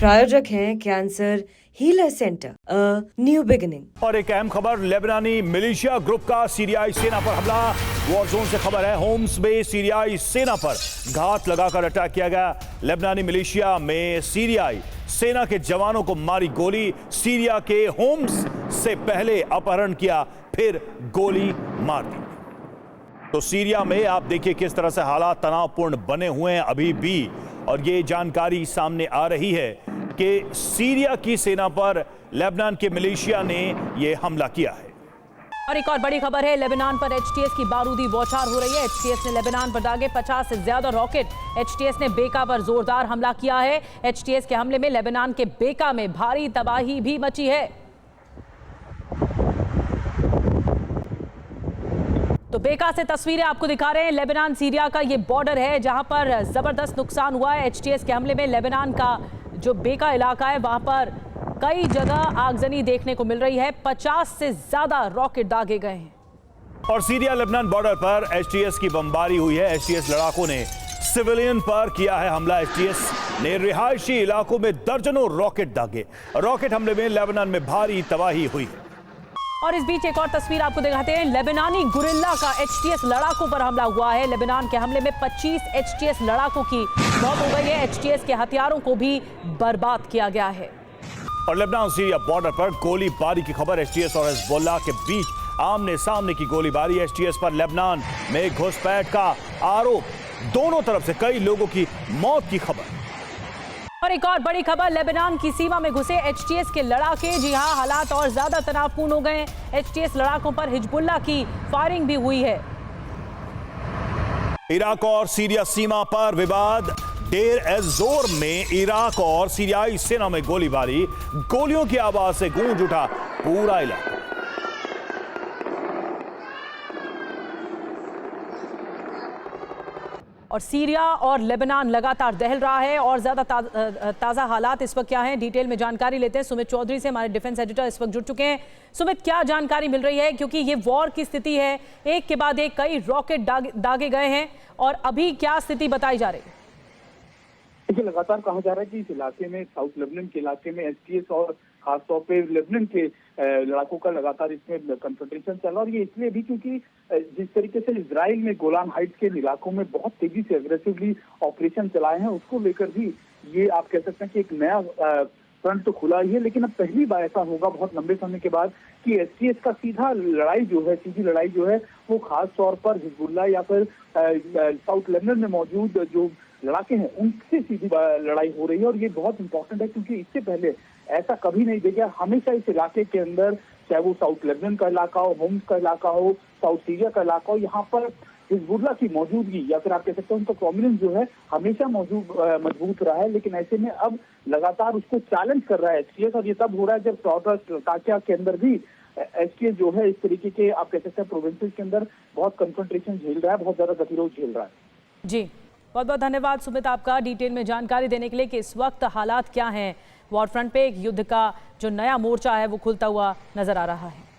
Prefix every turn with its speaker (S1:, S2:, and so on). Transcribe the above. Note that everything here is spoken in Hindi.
S1: प्रायोजक हैं cancer healer centre, a new beginning.
S2: और एक अहम खबर, लेबनानी मिलिशिया ग्रुप का सीरियाई सेना पर हमला। वॉर जोन से खबर है, होम्स में सीरियाई सेना पर घात लगाकर अटैक किया गया। लेबनानी मिलिशिया में सीरियाई सेना के जवानों को मारी गोली। सीरिया के होम्स से पहले अपहरण किया, फिर गोली मार दी। तो सीरिया में आप देखिए किस तरह से हालात तनावपूर्ण बने हुए हैं अभी भी। और ये जानकारी सामने आ रही है कि सीरिया की सेना पर लेबनान के मिलिशिया ने यह हमला किया है।
S3: और एक और बड़ी खबर है, लेबनान पर एचटीएस की बारूदी बौछार हो रही है। एचटीएस ने लेबनान पर दागे 50 से ज्यादा रॉकेट। एचटीएस ने बेका पर जोरदार हमला किया है। एचटीएस के हमले में लेबनान के बेका में भारी तबाही भी मची है। तो बेका से तस्वीरें आपको दिखा रहे हैं। लेबनान सीरिया का ये बॉर्डर है जहां पर जबरदस्त नुकसान हुआ है एचटीएस के हमले में। लेबनान का जो बेका इलाका है वहां पर कई जगह आगजनी देखने को मिल रही है। 50 से ज्यादा रॉकेट दागे गए हैं।
S2: और सीरिया लेबनान बॉर्डर पर एचटीएस की बमबारी हुई है। एचटीएस लड़ाकों ने सिविलियन पर किया है हमला। एचटीएस ने रिहायशी इलाकों में दर्जनों रॉकेट दागे। रॉकेट हमले में लेबनान में भारी तबाही हुई।
S3: और इस बीच एक और तस्वीर आपको दिखाते हैं। लेबनानी गुरिल्ला का एचटीएस लड़ाकों पर हमला हुआ है। लेबनान के हमले में 25 एचटीएस लड़ाकों की मौत हो गई है। एचटीएस के हथियारों को भी बर्बाद किया गया है।
S2: और लेबनान सीरिया बॉर्डर पर गोलीबारी की खबर। एचटीएस और हिजबुल्लाह के बीच आमने सामने की गोलीबारी। एचटीएस पर लेबनान में घुसपैठ का आरोप। दोनों तरफ से कई लोगों की मौत की खबर।
S3: और एक और बड़ी खबर, लेबनान की सीमा में घुसे एचटीएस के लड़ाके। जी हां, हालात और ज्यादा तनावपूर्ण हो गए। एचटीएस लड़ाकों पर हिजबुल्लाह की फायरिंग भी हुई है।
S2: इराक और सीरिया सीमा पर विवाद। डेर एज जोर में इराक और सीरियाई सेना में गोलीबारी। गोलियों की आवाज से गूंज उठा पूरा इलाका।
S3: और सीरिया और लेबनान लगातार दहल रहा है। और ज्यादा ताजा हालात इस वक्त क्या हैं, डिटेल में जानकारी लेते हैं। सुमित चौधरी से हमारे डिफेंस एडिटर इस वक्त जुड़ चुके हैं। सुमित, क्या जानकारी मिल रही है, क्योंकि ये वॉर की स्थिति है, एक के बाद एक कई रॉकेट दागे गए हैं, और अभी क्या स्थिति बताई जा रही है?
S4: देखिए, लगातार कहा जा रहा है कि इस इलाके में, साउथ लेबनान के इलाके में एचटीएस और खासतौर पे लेबनान के लड़ाकों का लगातार इसमें कंफ्रंटेशन चल रहा है। और ये इसलिए भी क्योंकि जिस तरीके से इजराइल में गोलान हाइट्स के इलाकों में बहुत तेजी से अग्रेसिवली ऑपरेशन चलाए हैं, उसको लेकर भी ये आप कह सकते हैं कि एक नया फ्रंट तो खुला ही है। लेकिन अब पहली बार ऐसा होगा बहुत लंबे समय के बाद कि एचटीएस का सीधी लड़ाई जो है वो खास तौर पर हिजबुल्लाह या फिर साउथ लेबनान में मौजूद जो लड़ाके हैं उनसे सीधी लड़ाई हो रही है। और ये बहुत इंपॉर्टेंट है क्योंकि इससे पहले ऐसा कभी नहीं देखा। हमेशा इस इलाके के अंदर, चाहे वो साउथ लेबनान का इलाका हो, होम्स का इलाका हो, साउथ सीरिया का इलाका हो, यहाँ पर हिजबुल्लाह की मौजूदगी या फिर आप कह सकते हैं उनका प्रोमिनेंस जो है हमेशा मजबूत रहा है। लेकिन ऐसे में अब लगातार उसको चैलेंज कर रहा है एचटीएस। और ये तब हो रहा है जब टाकिया के अंदर भी एचटीएस जो है इस तरीके के आप कह सकते हैं प्रोविंसेस के अंदर बहुत कंसंट्रेशन झेल रहा है, बहुत ज्यादा गतिरोध झेल रहा है।
S3: जी, बहुत बहुत धन्यवाद सुमित आपका डिटेल में जानकारी देने के लिए कि इस वक्त हालात क्या हैं। वॉर फ्रंट पे एक युद्ध का जो नया मोर्चा है वो खुलता हुआ नजर आ रहा है।